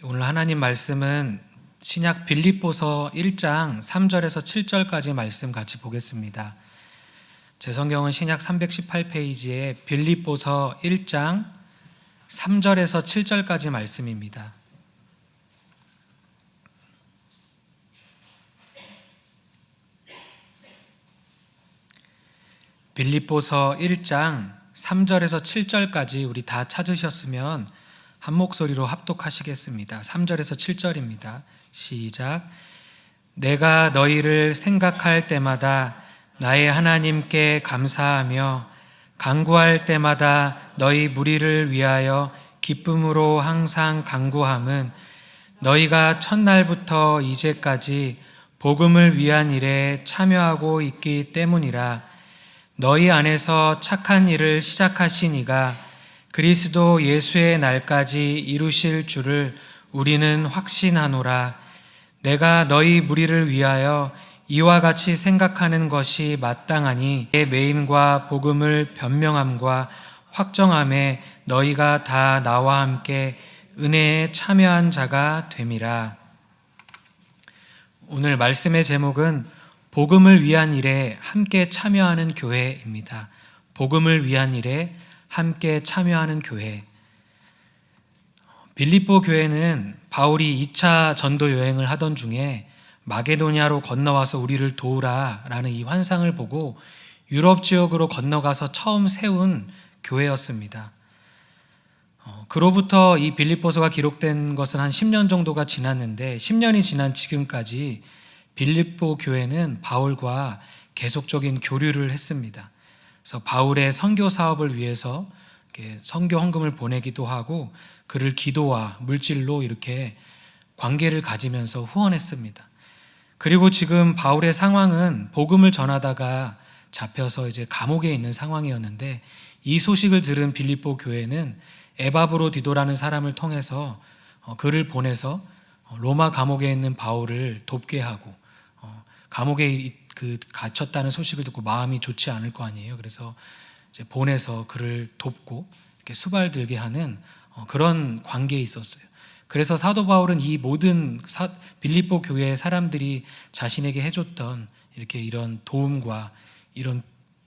오늘 하나님 말씀은 신약 빌립보서 1장 3절에서 7절까지 말씀 같이 보겠습니다. 제 성경은 신약 318페이지에 빌립보서 1장 3절에서 7절까지 말씀입니다. 빌립보서 1장 3절에서 7절까지 우리 다 찾으셨으면 한 목소리로 합독하시겠습니다. 3절에서 7절입니다. 시작. 내가 너희를 생각할 때마다 나의 하나님께 감사하며 간구할 때마다 너희 무리를 위하여 기쁨으로 항상 간구함은 너희가 첫날부터 이제까지 복음을 위한 일에 참여하고 있기 때문이라. 너희 안에서 착한 일을 시작하신 이가 그리스도 예수의 날까지 이루실 줄을 우리는 확신하노라. 내가 너희 무리를 위하여 이와 같이 생각하는 것이 마땅하니 내 매임과 복음을 변명함과 확정함에 너희가 다 나와 함께 은혜에 참여한 자가 됨이라. 오늘 말씀의 제목은 복음을 위한 일에 함께 참여하는 교회입니다. 복음을 위한 일에 함께 참여하는 교회. 빌립보 교회는 바울이 2차 전도 여행을 하던 중에 마게도냐로 건너와서 우리를 도우라 라는 이 환상을 보고 유럽 지역으로 건너가서 처음 세운 교회였습니다. 그로부터 이 빌립보서가 기록된 것은 한 10년 정도가 지났는데 10년이 지난 지금까지 빌립보 교회는 바울과 계속적인 교류를 했습니다. 그래서 바울의 선교 사업을 위해서 선교 헌금을 보내기도 하고 그를 기도와 물질로 이렇게 관계를 가지면서 후원했습니다. 그리고 지금 바울의 상황은 복음을 전하다가 잡혀서 이제 감옥에 있는 상황이었는데 이 소식을 들은 빌립보 교회는 에바브로디도라는 사람을 통해서 그를 보내서 로마 감옥에 있는 바울을 돕게 하고 감옥에 갇혔다는 소식을 듣고 마음이 좋지 않을 거 아니에요. 그래서 이제 보내서 그를 돕고 이렇게 수발들게 하는 그런 관계에 있었어요. 그래서 사도 바울은 이 모든 빌립보 교회의 사람들이 자신에게 해줬던 이런 도움과 이런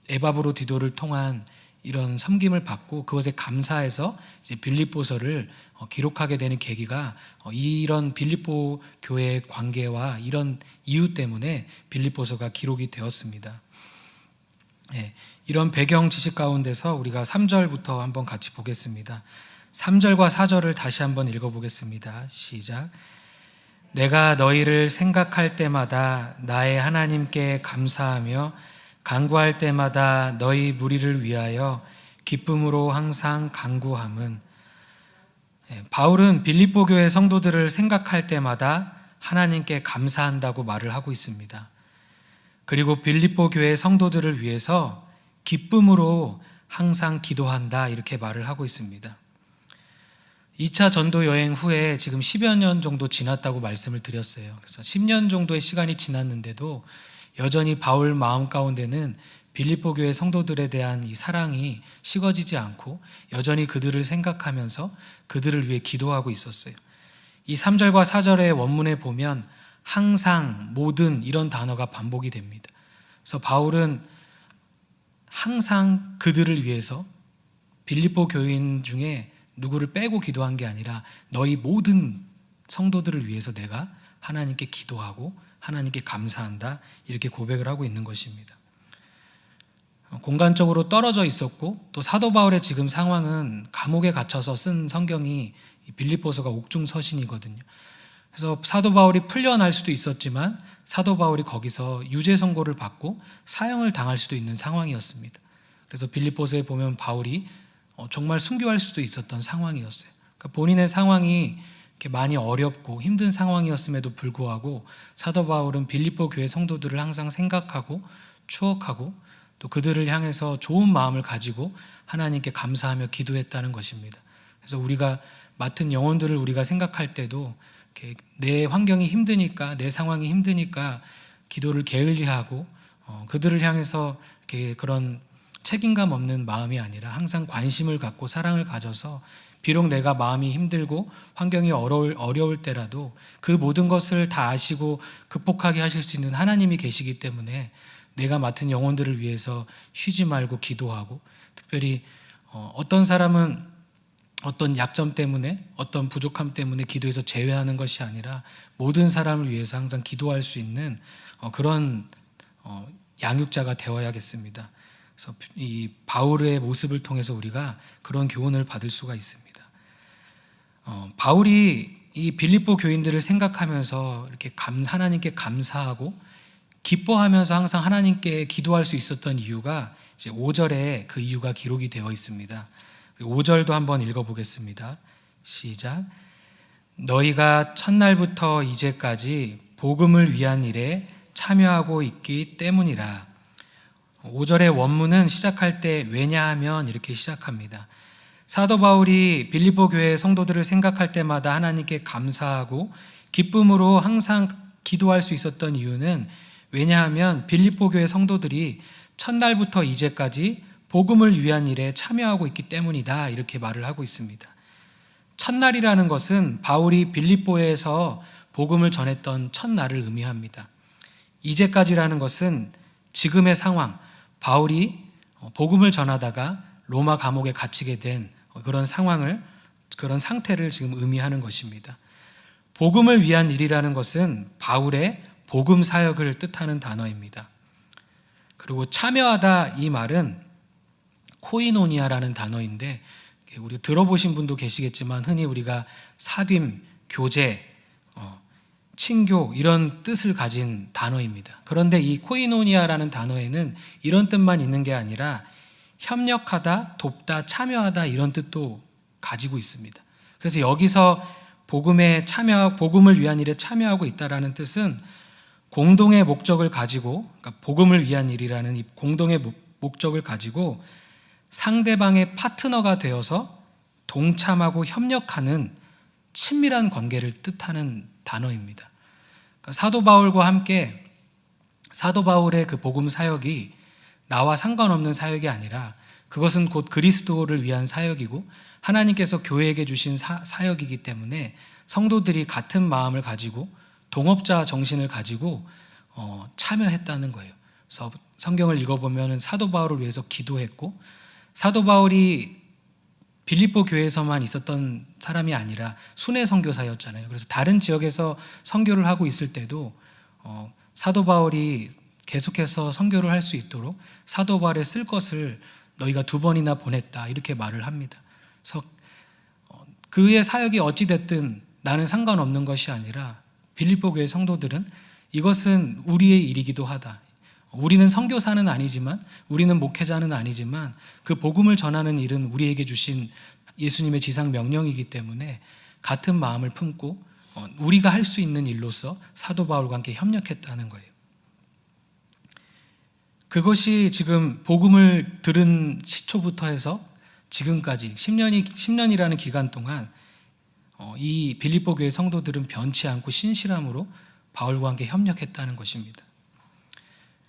에바브로디도를 통한 이런 섬김을 받고 그것에 감사해서 이제 빌립보서를 기록하게 되는 계기가 이런 빌립보 교회의 관계와 이런 이유 때문에 빌립보서가 기록이 되었습니다. 이런 배경 지식 가운데서 우리가 3절부터 한번 같이 보겠습니다. 3절과 4절을 다시 한번 읽어보겠습니다. 시작. 내가 너희를 생각할 때마다 나의 하나님께 감사하며 간구할 때마다 너희 무리를 위하여 기쁨으로 항상 간구함은. 바울은 빌립보 교회 성도들을 생각할 때마다 하나님께 감사한다고 말을 하고 있습니다. 그리고 빌립보 교회 성도들을 위해서 기쁨으로 항상 기도한다 이렇게 말을 하고 있습니다. 2차 전도 여행 후에 지금 10여 년 정도 지났다고 말씀을 드렸어요. 그래서 10년 정도의 시간이 지났는데도 여전히 바울 마음 가운데는 빌립보 교회 성도들에 대한 이 사랑이 식어지지 않고 여전히 그들을 생각하면서 그들을 위해 기도하고 있었어요. 이 3절과 4절의 원문에 보면 항상, 모든 이런 단어가 반복이 됩니다. 그래서 바울은 항상 그들을 위해서 빌립보 교인 중에 누구를 빼고 기도한 게 아니라 너희 모든 성도들을 위해서 내가 하나님께 기도하고 하나님께 감사한다 이렇게 고백을 하고 있는 것입니다. 공간적으로 떨어져 있었고 또 사도 바울의 지금 상황은 감옥에 갇혀서 쓴 성경이 빌립보서가 옥중서신이거든요. 그래서 사도 바울이 풀려날 수도 있었지만 사도 바울이 거기서 유죄 선고를 받고 사형을 당할 수도 있는 상황이었습니다. 그래서 빌립보서에 보면 바울이 정말 순교할 수도 있었던 상황이었어요. 그러니까 본인의 상황이 이렇게 많이 어렵고 힘든 상황이었음에도 불구하고 사도 바울은 빌립보 교회 성도들을 항상 생각하고 추억하고 또 그들을 향해서 좋은 마음을 가지고 하나님께 감사하며 기도했다는 것입니다. 그래서 우리가 맡은 영혼들을 우리가 생각할 때도 이렇게 내 환경이 힘드니까 내 상황이 힘드니까 기도를 게을리하고 그들을 향해서 이렇게 그런 책임감 없는 마음이 아니라 항상 관심을 갖고 사랑을 가져서 비록 내가 마음이 힘들고 환경이 어려울 때라도 그 모든 것을 다 아시고 극복하게 하실 수 있는 하나님이 계시기 때문에 내가 맡은 영혼들을 위해서 쉬지 말고 기도하고, 특별히 어떤 사람은 어떤 약점 때문에, 어떤 부족함 때문에 기도에서 제외하는 것이 아니라 모든 사람을 위해서 항상 기도할 수 있는 그런 양육자가 되어야겠습니다. 그래서 이 바울의 모습을 통해서 우리가 그런 교훈을 받을 수가 있습니다. 바울이 이 빌립보 교인들을 생각하면서 이렇게 하나님께 감사하고 기뻐하면서 항상 하나님께 기도할 수 있었던 이유가 이제 5절에 그 이유가 기록이 되어 있습니다. 5절도 한번 읽어보겠습니다. 시작. 너희가 첫날부터 이제까지 복음을 위한 일에 참여하고 있기 때문이라. 5절의 원문은 시작할 때 왜냐하면 이렇게 시작합니다. 사도 바울이 빌립보 교회 성도들을 생각할 때마다 하나님께 감사하고 기쁨으로 항상 기도할 수 있었던 이유는 왜냐하면 빌립보 교회 성도들이 첫날부터 이제까지 복음을 위한 일에 참여하고 있기 때문이다, 이렇게 말을 하고 있습니다. 첫날이라는 것은 바울이 빌립보에서 복음을 전했던 첫날을 의미합니다. 이제까지라는 것은 지금의 상황, 바울이 복음을 전하다가 로마 감옥에 갇히게 된 그런 상황을, 그런 상태를 지금 의미하는 것입니다. 복음을 위한 일이라는 것은 바울의 복음 사역을 뜻하는 단어입니다. 그리고 참여하다, 이 말은 코이노니아라는 단어인데, 우리 들어보신 분도 계시겠지만 흔히 우리가 사귐, 교제, 친교, 이런 뜻을 가진 단어입니다. 그런데 이 코이노니아라는 단어에는 이런 뜻만 있는 게 아니라 협력하다, 돕다, 참여하다, 이런 뜻도 가지고 있습니다. 그래서 여기서 복음을 위한 일에 참여하고 있다라는 뜻은 공동의 목적을 가지고, 그러니까 복음을 위한 일이라는 이 공동의 목적을 가지고 상대방의 파트너가 되어서 동참하고 협력하는 친밀한 관계를 뜻하는 단어입니다. 그러니까 사도 바울과 함께 사도 바울의 그 복음 사역이 나와 상관없는 사역이 아니라 그것은 곧 그리스도를 위한 사역이고 하나님께서 교회에게 주신 사역이기 때문에 성도들이 같은 마음을 가지고 동업자 정신을 가지고 참여했다는 거예요. 그래서 성경을 읽어보면 사도 바울을 위해서 기도했고, 사도 바울이 빌립보 교회에서만 있었던 사람이 아니라 순회 선교사였잖아요. 그래서 다른 지역에서 선교를 하고 있을 때도 사도 바울이 계속해서 선교를 할 수 있도록 사도 바울의 쓸 것을 너희가 2번이나 보냈다, 이렇게 말을 합니다. 그래서 그의 사역이 어찌됐든 나는 상관없는 것이 아니라 빌립보 교회 성도들은 이것은 우리의 일이기도 하다. 우리는 선교사는 아니지만, 우리는 목회자는 아니지만 그 복음을 전하는 일은 우리에게 주신 예수님의 지상 명령이기 때문에 같은 마음을 품고 우리가 할 수 있는 일로서 사도 바울과 함께 협력했다는 거예요. 그것이 지금 복음을 들은 시초부터 해서 지금까지 10년이라는 기간 동안 이 빌립보 교회 성도들은 변치 않고 신실함으로 바울과 함께 협력했다는 것입니다.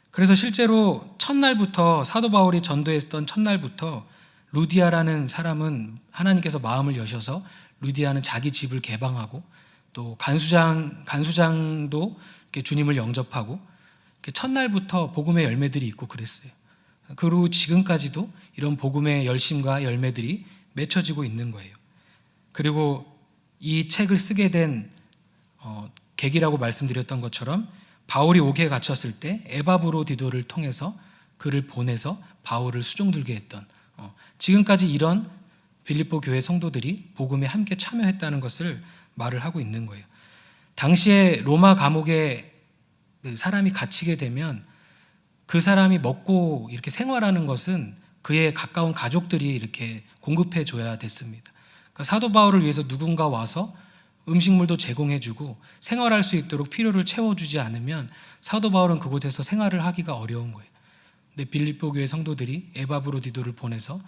그래서 실제로 첫날부터, 사도 바울이 전도했던 첫날부터 루디아라는 사람은 하나님께서 마음을 여셔서 루디아는 자기 집을 개방하고, 또 간수장도 이렇게 주님을 영접하고, 이렇게 첫날부터 복음의 열매들이 있고 그랬어요. 그리고 지금까지도 이런 복음의 열심과 열매들이 맺혀지고 있는 거예요. 그리고 이 책을 쓰게 된 계기라고 말씀드렸던 것처럼 바울이 옥에 갇혔을 때 에바브로디도를 통해서 그를 보내서 바울을 수종들게 했던, 지금까지 이런 빌립보 교회 성도들이 복음에 함께 참여했다는 것을 말을 하고 있는 거예요. 당시에 로마 감옥에 사람이 갇히게 되면 그 사람이 먹고 이렇게 생활하는 것은 그의 가까운 가족들이 이렇게 공급해 줘야 됐습니다. 그러니까 사도 바울을 위해서 누군가 와서 음식물도 제공해주고 생활할 수 있도록 필요를 채워주지 않으면 사도 바울은 그곳에서 생활을 하기가 어려운 거예요. 근데 빌립보 교회 성도들이 에바브로디도를 보내서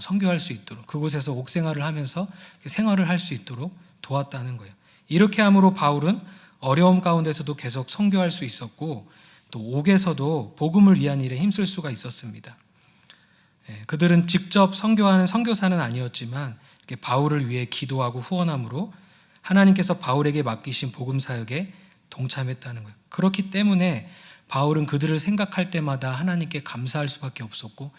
선교할 수 있도록, 그곳에서 옥생활을 하면서 생활을 할 수 있도록 도왔다는 거예요. 이렇게 함으로 바울은 어려움 가운데서도 계속 선교할 수 있었고, 또 옥에서도 복음을 위한 일에 힘쓸 수가 있었습니다. 그들은 직접 선교하는 선교사는 아니었지만 바울을 위해 기도하고 후원함으로 하나님께서 바울에게 맡기신 복음 사역에 동참했다는 거예요. 그렇기 때문에 바울은 그들을 생각할 때마다 하나님께 감사할 수밖에 없었고,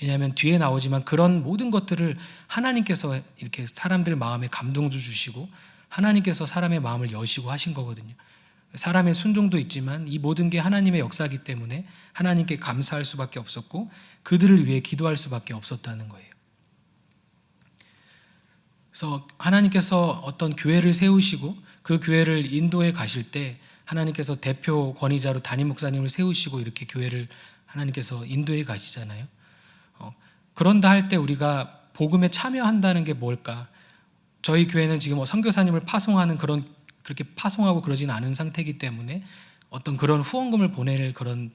왜냐하면 뒤에 나오지만 그런 모든 것들을 하나님께서 이렇게 사람들 마음에 감동도 주시고 하나님께서 사람의 마음을 여시고 하신 거거든요. 사람의 순종도 있지만 이 모든 게 하나님의 역사이기 때문에 하나님께 감사할 수밖에 없었고 그들을 위해 기도할 수밖에 없었다는 거예요. 그래서 하나님께서 어떤 교회를 세우시고 그 교회를 인도에 가실 때 하나님께서 대표 권위자로 담임 목사님을 세우시고 이렇게 교회를 하나님께서 인도에 가시잖아요. 그런다 할 때 우리가 복음에 참여한다는 게 뭘까? 저희 교회는 지금 선교사님을 파송하는 그렇게 파송하고 그러진 않은 상태이기 때문에 어떤 그런 후원금을 보낼 그런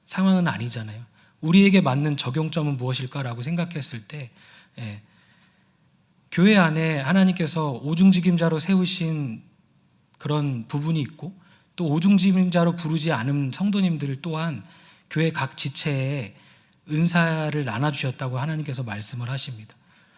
상황은 아니잖아요. 우리에게 맞는 적용점은 무엇일까라고 생각했을 때, 교회 안에 하나님께서 오중직임자로 세우신 그런 부분이 있고 또 오중직임자로 부르지 않은 성도님들 또한 교회 각 지체에 은사를 나눠주셨다고 하나님께서 말씀을 하십니다.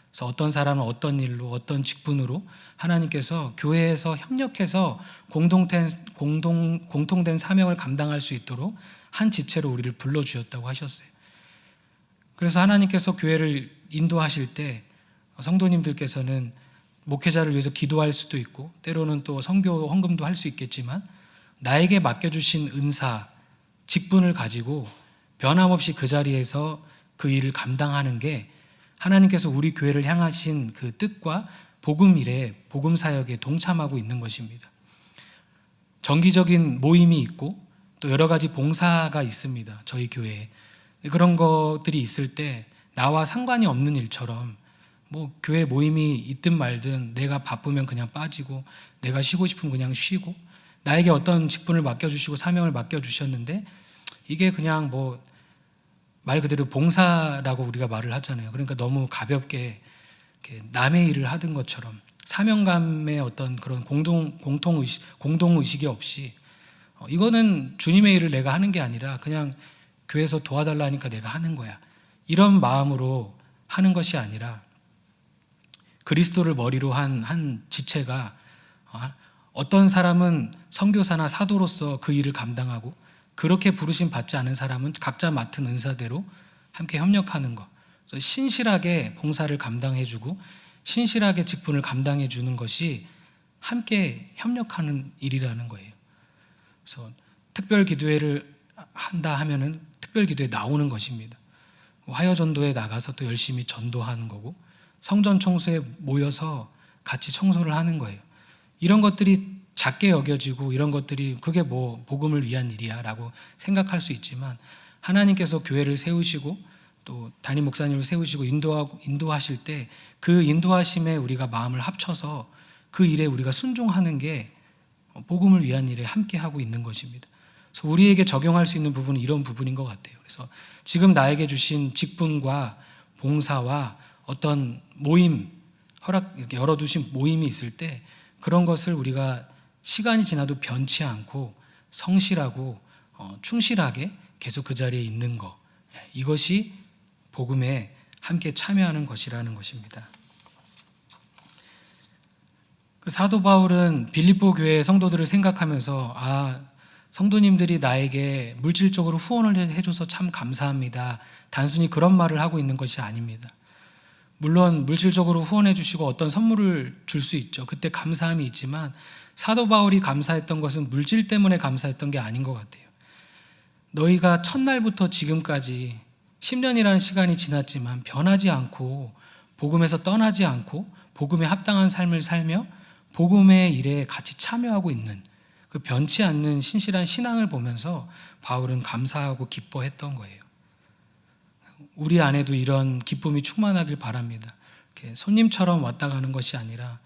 그래서 어떤 사람은 어떤 일로 어떤 직분으로 하나님께서 교회에서 협력해서 공통된 사명을 감당할 수 있도록 한 지체로 우리를 불러주셨다고 하셨어요. 그래서 하나님께서 교회를 인도하실 때 성도님들께서는 목회자를 위해서 기도할 수도 있고 때로는 또 선교 헌금도 할 수 있겠지만 나에게 맡겨주신 은사, 직분을 가지고 변함없이 그 자리에서 그 일을 감당하는 게 하나님께서 우리 교회를 향하신 그 뜻과 복음 일에, 복음 사역에 동참하고 있는 것입니다. 정기적인 모임이 있고 또 여러 가지 봉사가 있습니다. 저희 교회에. 그런 것들이 있을 때 나와 상관이 없는 일처럼 교회 모임이 있든 말든 내가 바쁘면 그냥 빠지고 내가 쉬고 싶으면 그냥 쉬고 나에게 어떤 직분을 맡겨주시고 사명을 맡겨주셨는데 이게 그냥 말 그대로 봉사라고 우리가 말을 하잖아요. 그러니까 너무 가볍게 남의 일을 하던 것처럼 사명감의 어떤 그런 공동의식이 없이 이거는 주님의 일을 내가 하는 게 아니라 그냥 교회에서 도와달라니까 내가 하는 거야. 이런 마음으로 하는 것이 아니라 그리스도를 머리로 한 지체가 어떤 사람은 선교사나 사도로서 그 일을 감당하고 그렇게 부르심 받지 않은 사람은 각자 맡은 은사대로 함께 협력하는 것. 그래서 신실하게 봉사를 감당해주고 신실하게 직분을 감당해주는 것이 함께 협력하는 일이라는 거예요. 그래서 특별 기도회를 한다 하면은 특별 기도에 나오는 것입니다. 화요 전도에 나가서 또 열심히 전도하는 거고 성전 청소에 모여서 같이 청소를 하는 거예요. 이런 것들이 작게 여겨지고 이런 것들이 그게 복음을 위한 일이야 라고 생각할 수 있지만 하나님께서 교회를 세우시고 또 담임 목사님을 세우시고 인도하실 때 그 인도하심에 우리가 마음을 합쳐서 그 일에 우리가 순종하는 게 복음을 위한 일에 함께 하고 있는 것입니다. 그래서 우리에게 적용할 수 있는 부분은 이런 부분인 것 같아요. 그래서 지금 나에게 주신 직분과 봉사와 어떤 모임, 이렇게 열어두신 모임이 있을 때 그런 것을 우리가 시간이 지나도 변치 않고 성실하고 충실하게 계속 그 자리에 있는 것, 이것이 복음에 함께 참여하는 것이라는 것입니다. 사도 바울은 빌립보 교회 성도들을 생각하면서 성도님들이 나에게 물질적으로 후원을 해줘서 참 감사합니다. 단순히 그런 말을 하고 있는 것이 아닙니다. 물론 물질적으로 후원해 주시고 어떤 선물을 줄 수 있죠. 그때 감사함이 있지만 사도 바울이 감사했던 것은 물질 때문에 감사했던 게 아닌 것 같아요. 너희가 첫날부터 지금까지 10년이라는 시간이 지났지만 변하지 않고 복음에서 떠나지 않고 복음에 합당한 삶을 살며 복음의 일에 같이 참여하고 있는 그 변치 않는 신실한 신앙을 보면서 바울은 감사하고 기뻐했던 거예요. 우리 안에도 이런 기쁨이 충만하길 바랍니다. 이렇게 손님처럼 왔다 가는 것이 아니라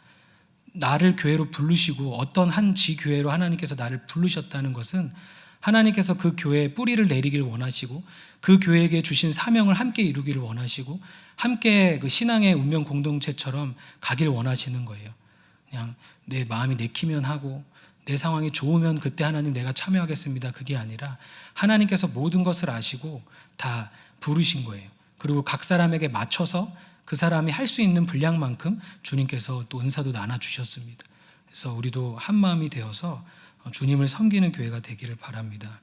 나를 교회로 부르시고 어떤 한 지교회로 하나님께서 나를 부르셨다는 것은 하나님께서 그 교회에 뿌리를 내리길 원하시고 그 교회에게 주신 사명을 함께 이루기를 원하시고 함께 그 신앙의 운명 공동체처럼 가길 원하시는 거예요. 그냥 내 마음이 내키면 하고 내 상황이 좋으면 그때 하나님 내가 참여하겠습니다. 그게 아니라 하나님께서 모든 것을 아시고 다 부르신 거예요. 그리고 각 사람에게 맞춰서 그 사람이 할 수 있는 분량만큼 주님께서 또 은사도 나눠주셨습니다. 그래서 우리도 한 마음이 되어서 주님을 섬기는 교회가 되기를 바랍니다.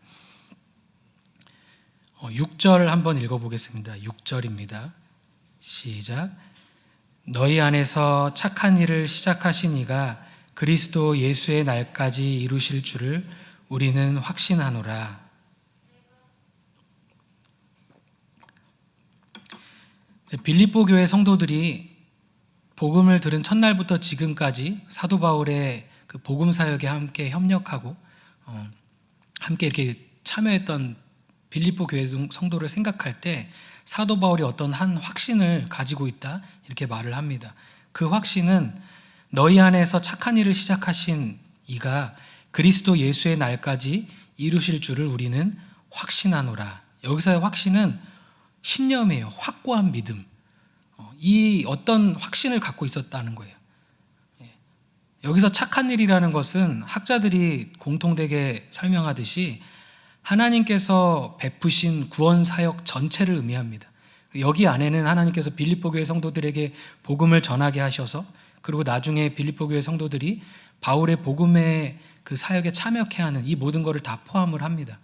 6절 한번 읽어보겠습니다. 6절입니다. 시작. 너희 안에서 착한 일을 시작하신 이가 그리스도 예수의 날까지 이루실 줄을 우리는 확신하노라. 빌립보 교회 성도들이 복음을 들은 첫날부터 지금까지 사도 바울의 그 복음 사역에 함께 협력하고 함께 이렇게 참여했던 빌립보 교회 성도를 생각할 때 사도 바울이 어떤 한 확신을 가지고 있다 이렇게 말을 합니다. 그 확신은 너희 안에서 착한 일을 시작하신 이가 그리스도 예수의 날까지 이루실 줄을 우리는 확신하노라. 여기서의 확신은 신념이에요. 확고한 믿음. 이 어떤 확신을 갖고 있었다는 거예요. 여기서 착한 일이라는 것은 학자들이 공통되게 설명하듯이 하나님께서 베푸신 구원 사역 전체를 의미합니다. 여기 안에는 하나님께서 빌립보 교회 성도들에게 복음을 전하게 하셔서 그리고 나중에 빌립보 교회 성도들이 바울의 복음의 그 사역에 참여케 하는 이 모든 것을 다 포함을 합니다.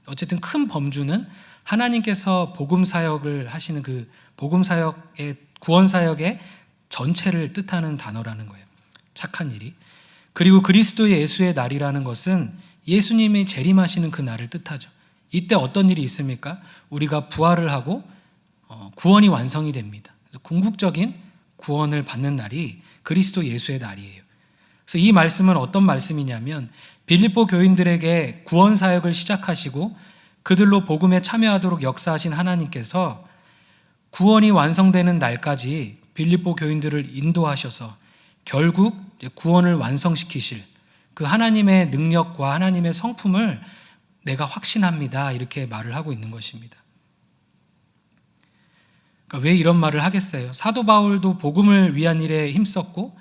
어쨌든 큰 범주는 하나님께서 복음 사역을 하시는 그 복음 사역의 구원 사역의 전체를 뜻하는 단어라는 거예요. 착한 일이. 그리고 그리스도의 예수의 날이라는 것은 예수님이 재림하시는 그 날을 뜻하죠. 이때 어떤 일이 있습니까? 우리가 부활을 하고 구원이 완성이 됩니다. 궁극적인 구원을 받는 날이 그리스도 예수의 날이에요. 그래서 이 말씀은 어떤 말씀이냐면 빌립보 교인들에게 구원 사역을 시작하시고 그들로 복음에 참여하도록 역사하신 하나님께서 구원이 완성되는 날까지 빌립보 교인들을 인도하셔서 결국 구원을 완성시키실 그 하나님의 능력과 하나님의 성품을 내가 확신합니다. 이렇게 말을 하고 있는 것입니다. 그러니까 왜 이런 말을 하겠어요? 사도 바울도 복음을 위한 일에 힘썼고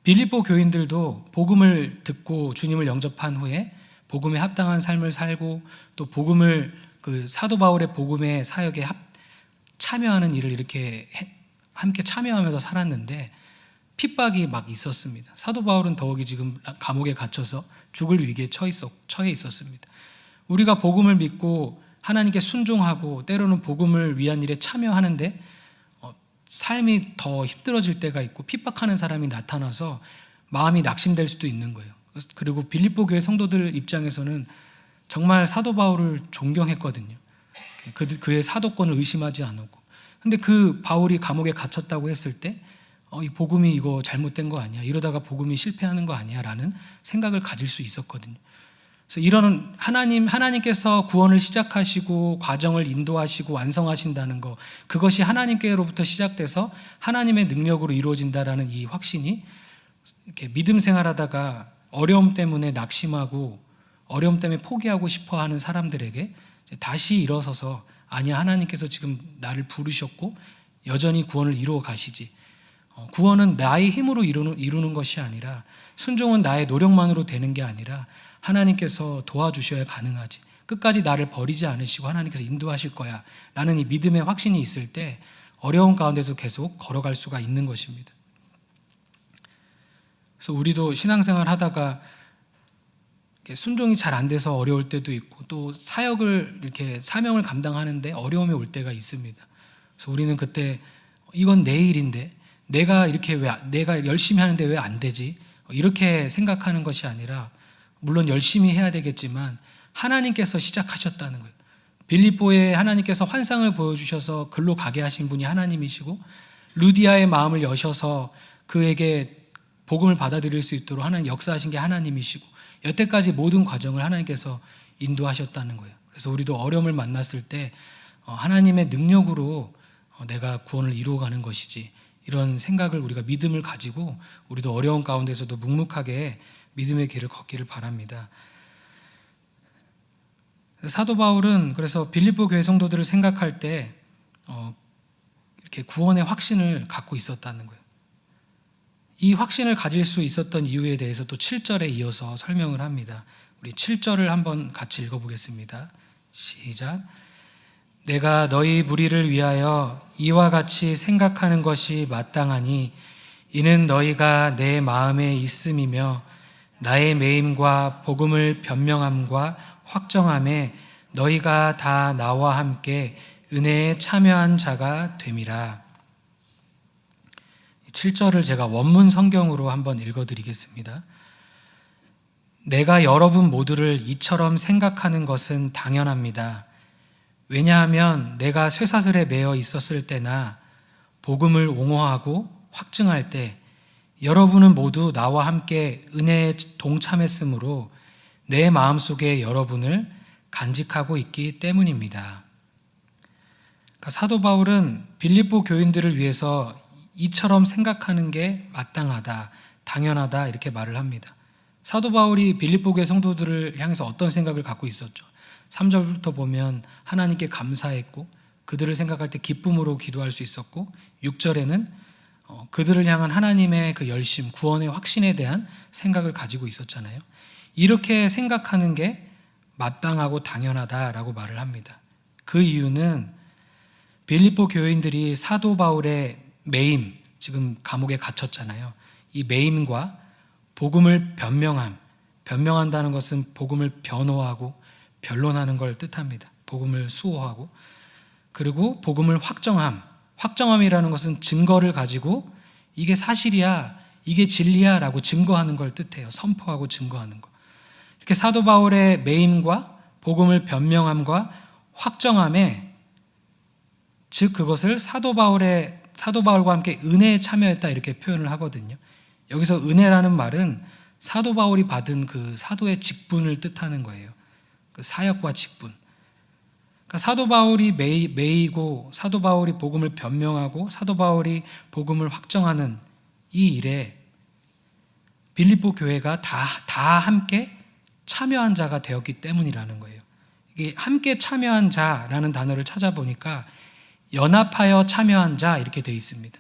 빌립보 교인들도 복음을 듣고 주님을 영접한 후에 복음에 합당한 삶을 살고 또 복음을 그 사도 바울의 복음의 사역에 참여하는 일을 이렇게 함께 참여하면서 살았는데 핍박이 막 있었습니다. 사도 바울은 더욱이 지금 감옥에 갇혀서 죽을 위기에 처해 있었습니다. 우리가 복음을 믿고 하나님께 순종하고 때로는 복음을 위한 일에 참여하는데 삶이 더 힘들어질 때가 있고 핍박하는 사람이 나타나서 마음이 낙심될 수도 있는 거예요. 그리고 빌립보 교회 성도들 입장에서는 정말 사도 바울을 존경했거든요. 그의 사도권을 의심하지 않았고. 근데 그 바울이 감옥에 갇혔다고 했을 때 이 복음이 이거 잘못된 거 아니야? 이러다가 복음이 실패하는 거 아니야? 라는 생각을 가질 수 있었거든요. 그래서 이런 하나님께서 구원을 시작하시고 과정을 인도하시고 완성하신다는 거, 그것이 하나님께로부터 시작돼서 하나님의 능력으로 이루어진다라는 이 확신이 이렇게 믿음 생활하다가 어려움 때문에 낙심하고 어려움 때문에 포기하고 싶어 하는 사람들에게 다시 일어서서 아니야, 하나님께서 지금 나를 부르셨고 여전히 구원을 이루어 가시지. 구원은 나의 힘으로 이루는 것이 아니라, 순종은 나의 노력만으로 되는 게 아니라 하나님께서 도와주셔야 가능하지. 끝까지 나를 버리지 않으시고 하나님께서 인도하실 거야 라는 이 믿음의 확신이 있을 때 어려운 가운데서 계속 걸어갈 수가 있는 것입니다. 그래서 우리도 신앙생활 하다가 순종이 잘 안 돼서 어려울 때도 있고 또 사역을 이렇게 사명을 감당하는데 어려움이 올 때가 있습니다. 그래서 우리는 그때 이건 내 일인데 내가 내가 열심히 하는데 왜 안 되지? 이렇게 생각하는 것이 아니라, 물론 열심히 해야 되겠지만 하나님께서 시작하셨다는 거예요. 빌립보에 하나님께서 환상을 보여주셔서 글로 가게 하신 분이 하나님이시고 루디아의 마음을 여셔서 그에게 복음을 받아들일 수 있도록 하나님 역사하신 게 하나님이시고 여태까지 모든 과정을 하나님께서 인도하셨다는 거예요. 그래서 우리도 어려움을 만났을 때 하나님의 능력으로 내가 구원을 이루어가는 것이지, 이런 생각을 우리가 믿음을 가지고 우리도 어려운 가운데서도 묵묵하게 믿음의 길을 걷기를 바랍니다. 사도 바울은 그래서 빌립보 교회 성도들을 생각할 때 이렇게 구원의 확신을 갖고 있었다는 거예요. 이 확신을 가질 수 있었던 이유에 대해서 또 7절에 이어서 설명을 합니다. 우리 7절을 한번 같이 읽어보겠습니다. 시작. 내가 너희 무리를 위하여 이와 같이 생각하는 것이 마땅하니 이는 너희가 내 마음에 있음이며 나의 매임과 복음을 변명함과 확정함에 너희가 다 나와 함께 은혜에 참여한 자가 됨이라. 7절을 제가 원문 성경으로 한번 읽어드리겠습니다. 내가 여러분 모두를 이처럼 생각하는 것은 당연합니다. 왜냐하면 내가 쇠사슬에 매어 있었을 때나 복음을 옹호하고 확증할 때 여러분은 모두 나와 함께 은혜에 동참했으므로 내 마음속에 여러분을 간직하고 있기 때문입니다. 그러니까 사도 바울은 빌립보 교인들을 위해서 이처럼 생각하는 게 마땅하다, 당연하다 이렇게 말을 합니다. 사도 바울이 빌립보 교회 성도들을 향해서 어떤 생각을 갖고 있었죠? 3절부터 보면 하나님께 감사했고 그들을 생각할 때 기쁨으로 기도할 수 있었고 6절에는 그들을 향한 하나님의 그 열심, 구원의 확신에 대한 생각을 가지고 있었잖아요. 이렇게 생각하는 게 마땅하고 당연하다라고 말을 합니다. 그 이유는 빌립보 교인들이 사도 바울의 매임, 지금 감옥에 갇혔잖아요. 이 매임과 복음을 변명한다는 것은 복음을 변호하고 변론하는 걸 뜻합니다. 복음을 수호하고, 그리고 복음을 확정함이라는 것은 증거를 가지고 이게 사실이야, 이게 진리야 라고 증거하는 걸 뜻해요. 선포하고 증거하는 거. 이렇게 사도 바울의 매임과 복음을 변명함과 확정함에, 즉 그것을 사도 바울과 함께 은혜에 참여했다 이렇게 표현을 하거든요. 여기서 은혜라는 말은 사도 바울이 받은 그 사도의 직분을 뜻하는 거예요. 그 사역과 직분. 그러니까 사도 바울이 매이고 사도 바울이 복음을 변명하고 사도 바울이 복음을 확정하는 이 일에 빌립보 교회가 다 함께 참여한 자가 되었기 때문이라는 거예요. 이게 함께 참여한 자라는 단어를 찾아보니까 연합하여 참여한 자 이렇게 되어 있습니다.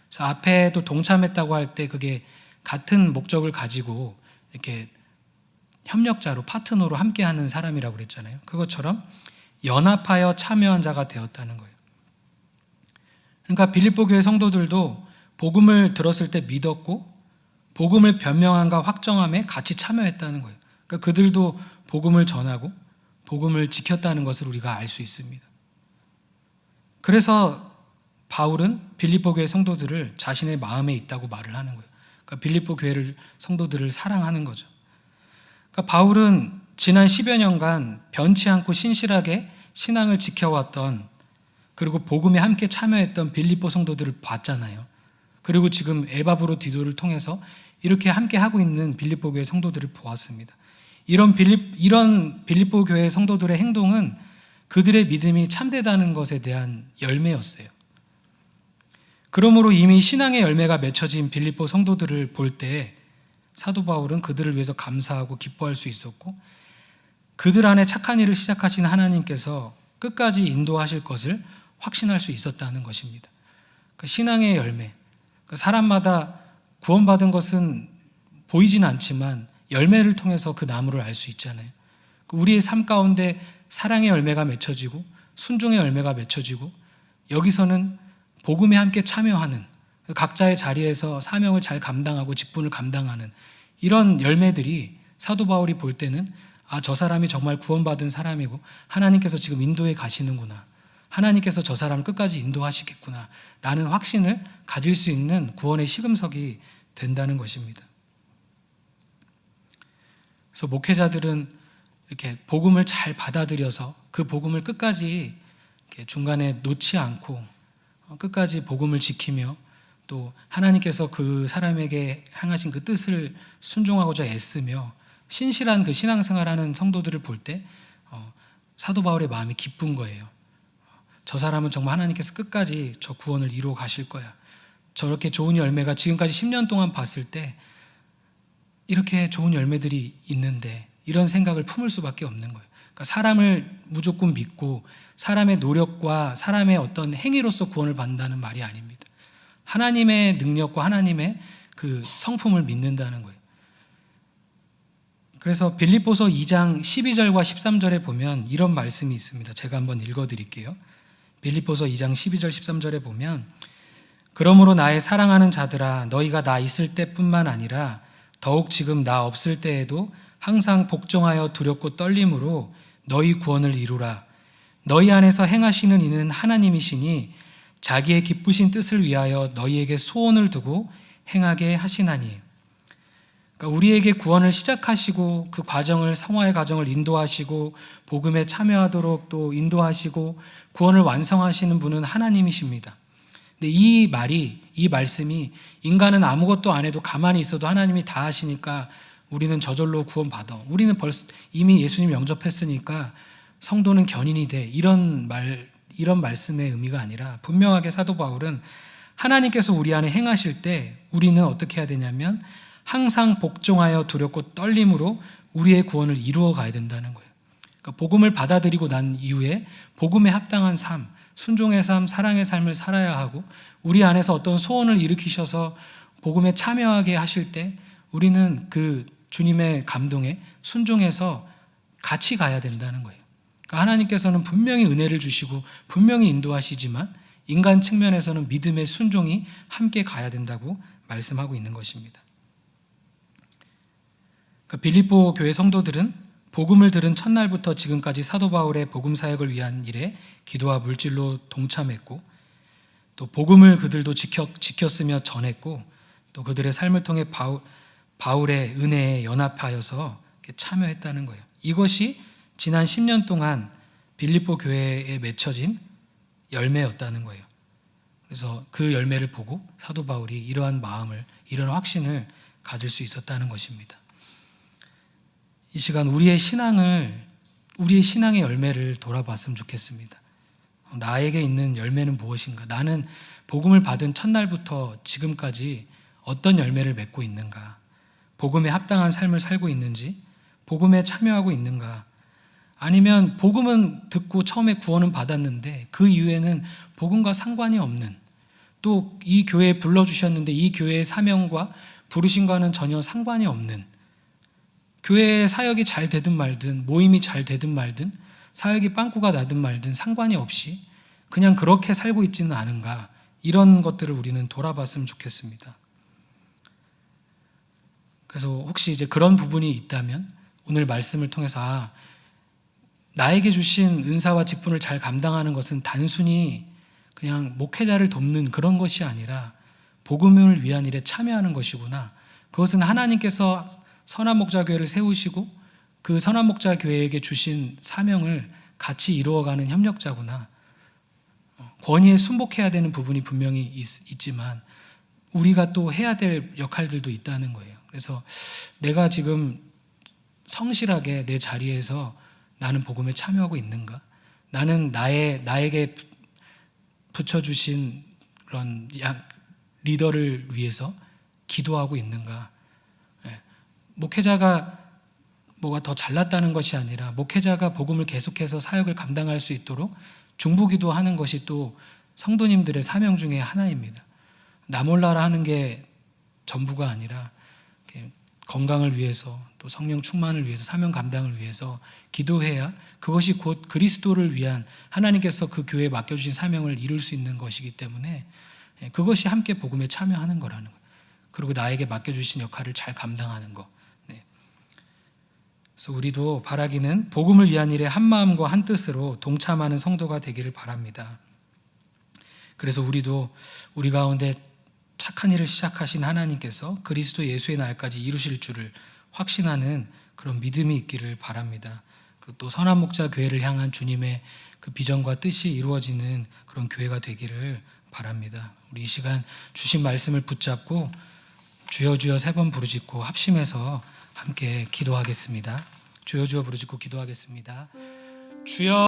그래서 앞에도 동참했다고 할 때 그게 같은 목적을 가지고 이렇게 협력자로 파트너로 함께하는 사람이라고 그랬잖아요. 그것처럼 연합하여 참여한 자가 되었다는 거예요. 그러니까 빌립보 교회 성도들도 복음을 들었을 때 믿었고 복음을 변명함과 확정함에 같이 참여했다는 거예요. 그러니까 그들도 복음을 전하고 복음을 지켰다는 것을 우리가 알 수 있습니다. 그래서 바울은 빌립보 교회 성도들을 자신의 마음에 있다고 말을 하는 거예요. 그러니까 빌립보 교회 성도들을 사랑하는 거죠. 그러니까 바울은 지난 10여 년간 변치 않고 신실하게 신앙을 지켜왔던, 그리고 복음에 함께 참여했던 빌립보 성도들을 봤잖아요. 그리고 지금 에바브로디도를 통해서 이렇게 함께 하고 있는 빌립보 교회 성도들을 보았습니다. 이런 빌립보 교회 성도들의 행동은 그들의 믿음이 참되다는 것에 대한 열매였어요. 그러므로 이미 신앙의 열매가 맺혀진 빌립보 성도들을 볼 때 사도 바울은 그들을 위해서 감사하고 기뻐할 수 있었고, 그들 안에 착한 일을 시작하신 하나님께서 끝까지 인도하실 것을 확신할 수 있었다는 것입니다. 그 신앙의 열매, 사람마다 구원받은 것은 보이지는 않지만 열매를 통해서 그 나무를 알 수 있잖아요. 우리의 삶 가운데 사랑의 열매가 맺혀지고 순종의 열매가 맺혀지고, 여기서는 복음에 함께 참여하는, 각자의 자리에서 사명을 잘 감당하고 직분을 감당하는 이런 열매들이 사도 바울이 볼 때는 저 사람이 정말 구원받은 사람이고 하나님께서 지금 인도해 가시는구나, 하나님께서 저 사람을 끝까지 인도하시겠구나 라는 확신을 가질 수 있는 구원의 시금석이 된다는 것입니다. 그래서 목회자들은 이렇게 복음을 잘 받아들여서 그 복음을 끝까지 이렇게 중간에 놓지 않고 끝까지 복음을 지키며, 또 하나님께서 그 사람에게 향하신 그 뜻을 순종하고자 애쓰며 신실한 그 신앙생활하는 성도들을 볼 때 사도 바울의 마음이 기쁜 거예요. 저 사람은 정말 하나님께서 끝까지 저 구원을 이루어 가실 거야. 저렇게 좋은 열매가 지금까지 10년 동안 봤을 때 이렇게 좋은 열매들이 있는데, 이런 생각을 품을 수밖에 없는 거예요. 그러니까 사람을 무조건 믿고 사람의 노력과 사람의 어떤 행위로서 구원을 받는다는 말이 아닙니다. 하나님의 능력과 하나님의 그 성품을 믿는다는 거예요. 그래서 빌립보서 2장 12절과 13절에 보면 이런 말씀이 있습니다. 제가 한번 읽어드릴게요. 빌립보서 2장 12절 13절에 보면 그러므로 나의 사랑하는 자들아 너희가 나 있을 때뿐만 아니라 더욱 지금 나 없을 때에도 항상 복종하여 두렵고 떨림으로 너희 구원을 이루라. 너희 안에서 행하시는 이는 하나님이시니 자기의 기쁘신 뜻을 위하여 너희에게 소원을 두고 행하게 하시나니. 그러니까 우리에게 구원을 시작하시고 그 과정을 성화의 과정을 인도하시고 복음에 참여하도록 또 인도하시고 구원을 완성하시는 분은 하나님이십니다. 근데 이 말씀이 인간은 아무것도 안 해도 가만히 있어도 하나님이 다 하시니까 우리는 저절로 구원받아. 우리는 벌써 이미 예수님 영접했으니까 성도는 견인이 돼. 이런 말씀의 의미가 아니라 분명하게 사도 바울은 하나님께서 우리 안에 행하실 때 우리는 어떻게 해야 되냐면 항상 복종하여 두렵고 떨림으로 우리의 구원을 이루어 가야 된다는 거예요. 그러니까 복음을 받아들이고 난 이후에 복음에 합당한 삶, 순종의 삶, 사랑의 삶을 살아야 하고 우리 안에서 어떤 소원을 일으키셔서 복음에 참여하게 하실 때 우리는 그 주님의 감동에 순종해서 같이 가야 된다는 거예요. 그러니까 하나님께서는 분명히 은혜를 주시고 분명히 인도하시지만 인간 측면에서는 믿음의 순종이 함께 가야 된다고 말씀하고 있는 것입니다. 그러니까 빌립보 교회 성도들은 복음을 들은 첫날부터 지금까지 사도 바울의 복음 사역을 위한 일에 기도와 물질로 동참했고 또 복음을 그들도 지켰으며 전했고 또 그들의 삶을 통해 바울의 은혜에 연합하여서 참여했다는 거예요. 이것이 지난 10년 동안 빌립보 교회에 맺혀진 열매였다는 거예요. 그래서 그 열매를 보고 사도 바울이 이러한 마음을, 이런 확신을 가질 수 있었다는 것입니다. 이 시간 우리의 신앙의 열매를 돌아봤으면 좋겠습니다. 나에게 있는 열매는 무엇인가? 나는 복음을 받은 첫날부터 지금까지 어떤 열매를 맺고 있는가? 복음에 합당한 삶을 살고 있는지, 복음에 참여하고 있는가? 아니면 복음은 듣고 처음에 구원은 받았는데 그 이후에는 복음과 상관이 없는, 또 이 교회에 불러주셨는데 이 교회의 사명과 부르심과는 전혀 상관이 없는, 교회의 사역이 잘 되든 말든, 모임이 잘 되든 말든, 사역이 빵꾸가 나든 말든 상관이 없이 그냥 그렇게 살고 있지는 않은가? 이런 것들을 우리는 돌아봤으면 좋겠습니다. 그래서 혹시 이제 그런 부분이 있다면 오늘 말씀을 통해서 나에게 주신 은사와 직분을 잘 감당하는 것은 단순히 그냥 목회자를 돕는 그런 것이 아니라 복음을 위한 일에 참여하는 것이구나. 그것은 하나님께서 선한 목자 교회를 세우시고 그 선한 목자 교회에게 주신 사명을 같이 이루어가는 협력자구나. 권위에 순복해야 되는 부분이 분명히 있지만 우리가 또 해야 될 역할들도 있다는 거예요. 그래서 내가 지금 성실하게 내 자리에서 나는 복음에 참여하고 있는가? 나는 나에게 붙여주신 그런 리더를 위해서 기도하고 있는가? 목회자가 뭐가 더 잘났다는 것이 아니라 목회자가 복음을 계속해서 사역을 감당할 수 있도록 중보기도하는 것이 또 성도님들의 사명 중에 하나입니다. 나 몰라라 하는 게 전부가 아니라 건강을 위해서 또 성령 충만을 위해서 사명 감당을 위해서 기도해야 그것이 곧 그리스도를 위한 하나님께서 그 교회에 맡겨주신 사명을 이룰 수 있는 것이기 때문에 그것이 함께 복음에 참여하는 거라는 거예요. 그리고 나에게 맡겨주신 역할을 잘 감당하는 거. 그래서 우리도 바라기는 복음을 위한 일에 한 마음과 한 뜻으로 동참하는 성도가 되기를 바랍니다. 그래서 우리도 우리 가운데 착한 일을 시작하신 하나님께서 그리스도 예수의 날까지 이루실 줄을 확신하는 그런 믿음이 있기를 바랍니다. 그리고 또 선한 목자 교회를 향한 주님의 그 비전과 뜻이 이루어지는 그런 교회가 되기를 바랍니다. 우리 이 시간 주신 말씀을 붙잡고 주여 주여 3번 부르짖고 합심해서 함께 기도하겠습니다. 주여 주여 부르짖고 기도하겠습니다. 주여